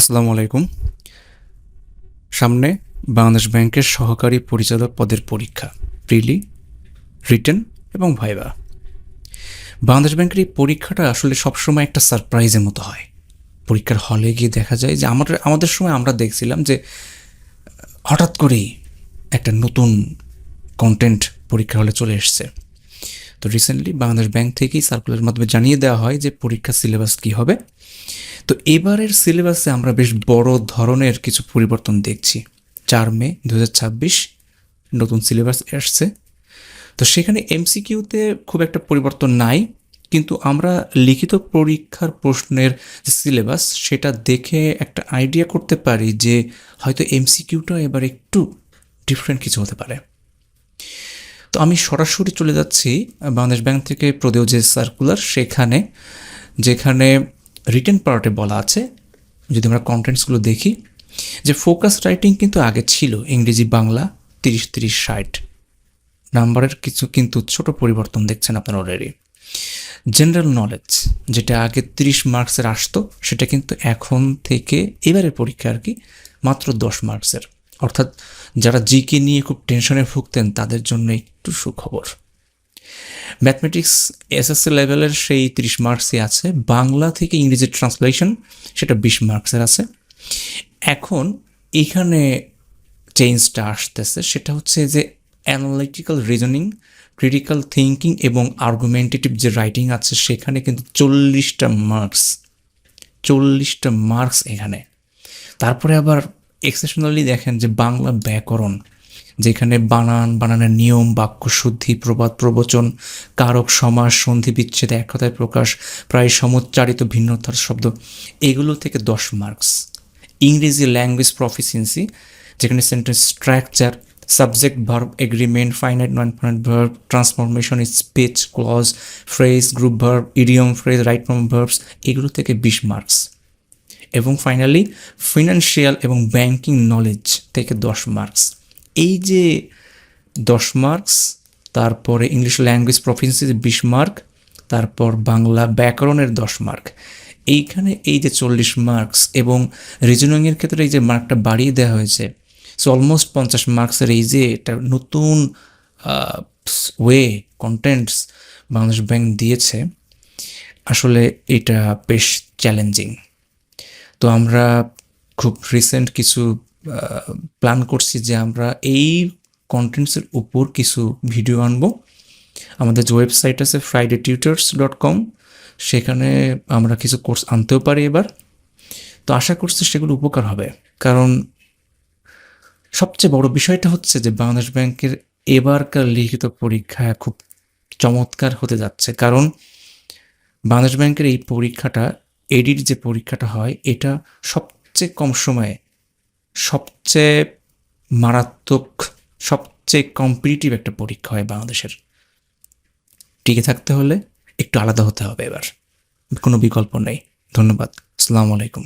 আসসালামু আলাইকুম। সামনে বাংলাদেশ ব্যাংকের সহকারী পরিচালক পদের পরীক্ষা, প্রিলি, রিটেন এবং ভাইভা। বাংলাদেশ ব্যাংকের এই পরীক্ষাটা আসলে সবসময় একটা সারপ্রাইজের মতো হয়। পরীক্ষার হলে গিয়ে দেখা যায় যে আমাদের সময় আমরা দেখছিলাম যে হঠাৎ করেই একটা নতুন কন্টেন্ট পরীক্ষার হলে চলে এসছে। তো রিসেন্টলি বাংলাদেশ ব্যাংক থেকেই সার্কুলারের মাধ্যমে জানিয়ে দেওয়া হয় যে পরীক্ষার সিলেবাস কী হবে। তো এবারের সিলেবাসে আমরা বেশ বড় ধরনের কিছু পরিবর্তন দেখছি। 4 মে 2026 নতুন সিলেবাস আসছে। তো সেখানে এমসিকিউতে খুব একটা পরিবর্তন নাই, কিন্তু আমরা লিখিত পরীক্ষার প্রশ্নের যে সিলেবাস সেটা দেখে একটা আইডিয়া করতে পারি যে হয়তো এমসিকিউটা এবার একটু ডিফারেন্ট কিছু হতে পারে। তো আমি সরাসরি চলে যাচ্ছি বাংলাদেশ ব্যাংক থেকে প্রদেয় যে সার্কুলার সেখানে, যেখানে রিটেন পার্টে বলা আছে, যদি আমরা কন্টেন্টসগুলো দেখি, যে ফোকাস রাইটিং কিন্তু আগে ছিল ইংরেজি বাংলা 30-30-60 নাম্বারের কিছু কিন্তু ছোট পরিবর্তন দেখছেন আপনারা অলরেডি। জেনারেল নলেজ যেটা আগে 30 মার্কসের আসতো সেটা কিন্তু এখন থেকে এবারের পরীক্ষা আর কি মাত্র 10 মার্কসের, অর্থাৎ যারা জিকে নিয়ে খুব টেনশনে ভুগতেন তাদের জন্য একটু সুখবর। ম্যাথমেটিক্স এসএসসি লেভেলের সেই 30 মার্কসই আছে। বাংলা থেকে ইংরেজি ট্রান্সলেশন সেটা 20 মার্কসের আছে। এখন এখানে চেঞ্জটা আসতেছে, সেটা হচ্ছে যে অ্যানালিটিক্যাল রিজনিং, ক্রিটিক্যাল থিঙ্কিং এবং আর্গুমেন্টেটিভ যে রাইটিং আছে সেখানে কিন্তু 40টা মার্কস এখানে। তারপরে আবার এক্সেপশনালি দেখেন যে বাংলা ব্যাকরণ, যেখানে বানানের নিয়ম, বাক্যশুদ্ধি, প্রবাদ প্রবচন, কারক সমাস, সন্ধি বিচ্ছেদ, এক কথায় প্রকাশ, প্রায় সমুচ্চারিত ভিন্নতার শব্দ, এগুলো থেকে 10 মার্কস। ইংরেজি ল্যাঙ্গুয়েজ প্রফিসিয়েন্সি, যেখানে sentence structure, subject verb agreement, finite non finite verb, transformation, speech, clause, phrase, group verb, idiom phrase, right form verbs, এগুলো থেকে 20 মার্কস। এবং ফাইনালি ফিনান্সিয়াল এবং ব্যাংকিং নলেজ থেকে 10 মার্কস। এই যে 10 মার্কস, তারপরে ইংলিশ ল্যাঙ্গুয়েজ প্রফিসিয়েন্সি 20 মার্ক, তারপর বাংলা ব্যাকরণের 10 মার্ক, এইখানে এই যে 40 মার্কস, এবং রিজনিংয়ের ক্ষেত্রে এই যে মার্কটা বাড়িয়ে দেওয়া হয়েছে, সো অলমোস্ট 50 মার্কসের এই যে একটা নতুন ওয়ে কন্টেন্টস বাংলাদেশ ব্যাংক দিয়েছে, আসলে এটা বেশ চ্যালেঞ্জিং। তো আমরা খুব রিসেন্ট কিছু প্ল্যান করছি যে আমরা এই কন্টেন্টসের উপর কিছু ভিডিও আনবো। আমাদের যে ওয়েবসাইট আছে friday-tutors.com, সেখানে আমরা কিছু কোর্স আনতেও পারি এবার। তো আশা করছি সেগুলো উপকার হবে, কারণ সবচেয়ে বড় বিষয়টা হচ্ছে যে বাংলাদেশ ব্যাংকের এবারকার লিখিত পরীক্ষা খুব চমৎকার হতে যাচ্ছে। কারণ বাংলাদেশ ব্যাংকের এই পরীক্ষাটা, এডির যে পরীক্ষাটা হয়, এটা সবচেয়ে কম সময়ে সবচেয়ে মারাত্মক, সবচেয়ে কম্পিটিটিভ একটা পরীক্ষা হয় বাংলাদেশের। টিকে থাকতে হলে একটু আলাদা হতে হবে, এবার কোনো বিকল্প নেই। ধন্যবাদ। আসসালামু আলাইকুম।